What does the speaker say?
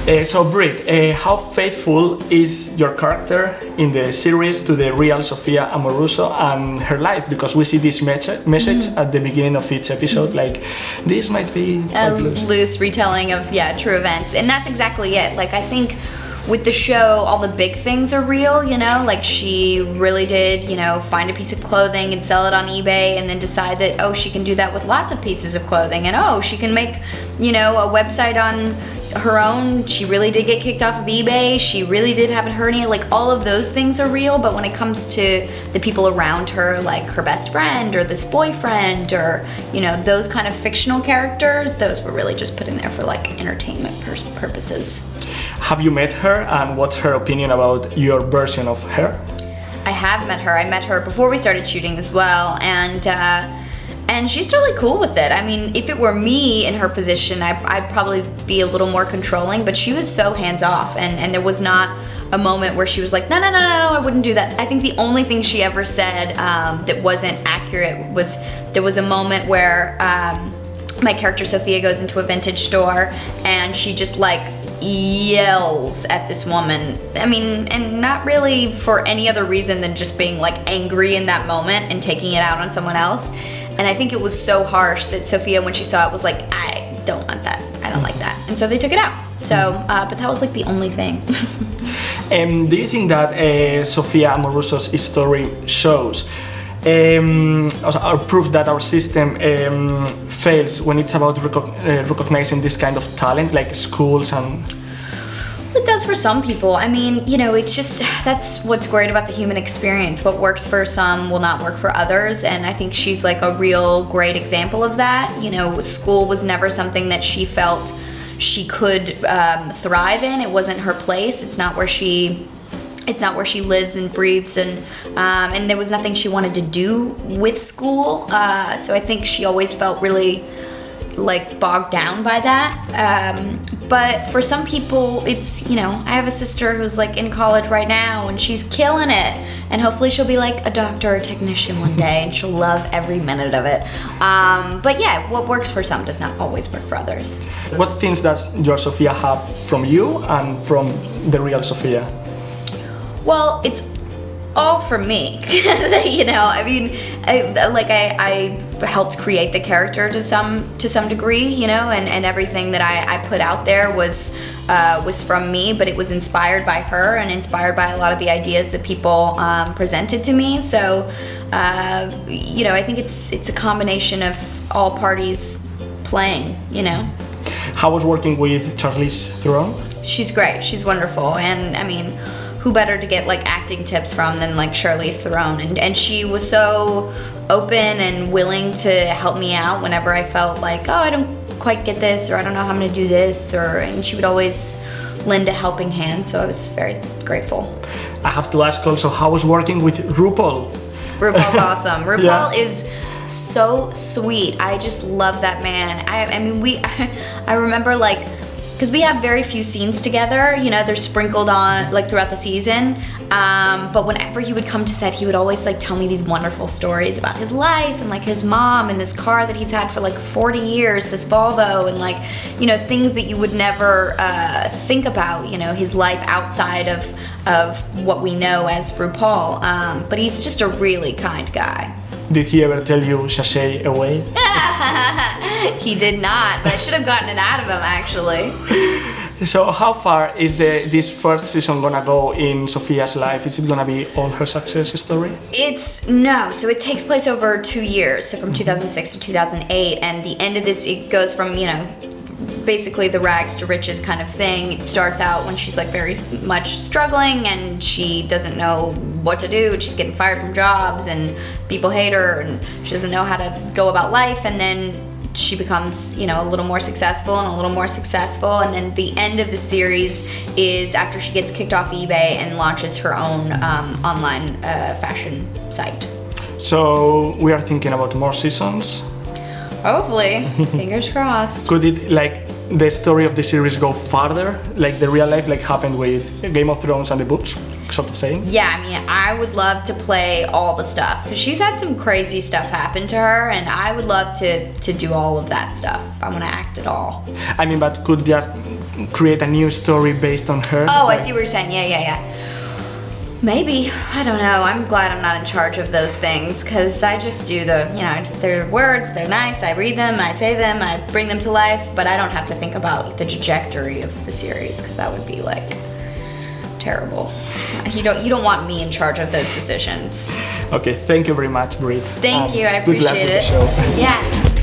So Britt, how faithful is your character in the series to the real Sofia Amoruso and her life? Because we see this message at the beginning of each episode, like this might be a loose retelling of true events, and that's exactly it. Like I think with the show, all the big things are real, you know, like she really did, you know, find a piece of clothing and sell it on eBay and then decide that, oh, she can do that with lots of pieces of clothing, and oh, she can make, you know, a website on her own. She really did get kicked off of eBay. She really did have a hernia. Like all of those things are real, but when it comes to the people around her, like her best friend or this boyfriend or, you know, those kind of fictional characters, those were really just put in there for like entertainment purposes. Have you met her, and what's her opinion about your version of her? I have met her. I met her before we started shooting as well, and she's totally cool with it. I mean, if it were me in her position, I'd probably be a little more controlling, but she was so hands-off, and there was not a moment where she was like, no, I wouldn't do that. I think the only thing she ever said that wasn't accurate was there was a moment where my character Sophia goes into a vintage store, and she just like yells at this woman. I mean, and not really for any other reason than just being like angry in that moment and taking it out on someone else. And I think it was so harsh that Sophia, when she saw it, was like, I don't want that. I don't like that. And so they took it out. So, but that was like the only thing. Do you think that Sofia Amoruso's story shows or proves that our system fails when it's about recognizing this kind of talent, like schools and... It does for some people. I mean, you know, it's just, that's what's great about the human experience. What works for some will not work for others, and I think she's like a real great example of that. You know, school was never something that she felt she could thrive in. It wasn't her place. It's not where she lives and breathes, and there was nothing she wanted to do with school. So I think she always felt really like bogged down by that. But for some people, it's, you know, I have a sister who's like in college right now and she's killing it, and hopefully she'll be like a doctor or a technician one day and she'll love every minute of it. But yeah, what works for some does not always work for others. What things does your Sophia have from you and from the real Sophia? Well, it's all from me. You know, I mean, I helped create the character to some degree, you know, and everything that I put out there was from me, but it was inspired by her and inspired by a lot of the ideas that people presented to me. So, you know, I think it's a combination of all parties playing, you know. How was working with Charlize Theron? She's great. She's wonderful, and I mean, who better to get like acting tips from than like Charlize Theron, and she was so open and willing to help me out whenever I felt like, oh, I don't quite get this, or I don't know how I'm gonna do this, and she would always lend a helping hand, so I was very grateful. I have to ask also, how was working with RuPaul? RuPaul's awesome. RuPaul Yeah. is so sweet. I just love that man. I mean, I remember like, because we have very few scenes together, you know, they're sprinkled on like throughout the season, but whenever he would come to set, he would always like tell me these wonderful stories about his life and like his mom and this car that he's had for like 40 years, this Volvo, and like, you know, things that you would never think about, you know, his life outside of what we know as RuPaul, but he's just a really kind guy. Did he ever tell you sashay away? He did not, but I should have gotten it out of him actually. So how far is this first season gonna go in Sophia's life? Is it gonna be all her success story? So it takes place over 2 years, so from 2006 to 2008, and the end of this, it goes from, you know, basically the rags to riches kind of thing. It starts out when she's like very much struggling and she doesn't know what to do, and she's getting fired from jobs and people hate her and she doesn't know how to go about life, and then she becomes, you know, a little more successful and a little more successful, and then the end of the series is after she gets kicked off eBay and launches her own online fashion site. So we are thinking about more seasons? Hopefully, fingers crossed. Could it, like, the story of the series go farther, like the real life, like happened with Game of Thrones and the books? sort of saying? Yeah, I mean, I would love to play all the stuff because she's had some crazy stuff happen to her, and I would love to do all of that stuff. I want to act it all. I mean, but could just create a new story based on her? Oh, I see what you're saying. Yeah. Maybe. I don't know. I'm glad I'm not in charge of those things because I just do they're words, they're nice, I read them, I say them, I bring them to life, but I don't have to think about the trajectory of the series because that would be like terrible. You don't want me in charge of those decisions. Okay, thank you very much, Britt. Thank you, I Good luck appreciate with it. the show. Yeah.